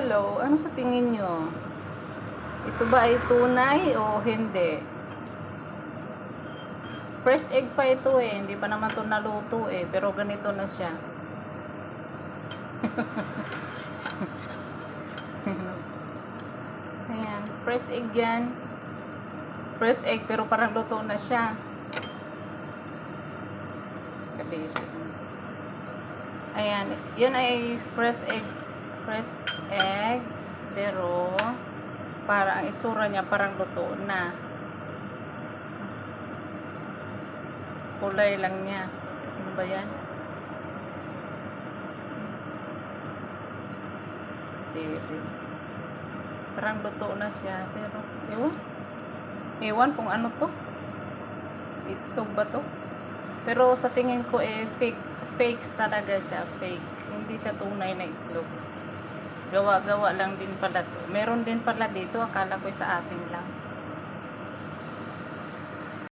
Hello, ano sa tingin nyo? Ito ba ay tunay o hindi? Fresh egg pa ito eh, hindi pa naman ito naluto eh, pero ganito na siya. Ayan, fresh egg yan. Fresh egg pero parang luto na siya. Ayan, yan ay fresh egg. Fresh egg, pero para ang itsura niya parang luto na. Kulay lang niya. Ano ba yan? Parang luto na siya, pero ewan kung ano to. Itlog ba to? Pero sa tingin ko fake talaga siya, fake. Hindi siya tunay na itlog. Gawa-gawa lang din pala to. Meron din pala dito, akala ko sa atin lang.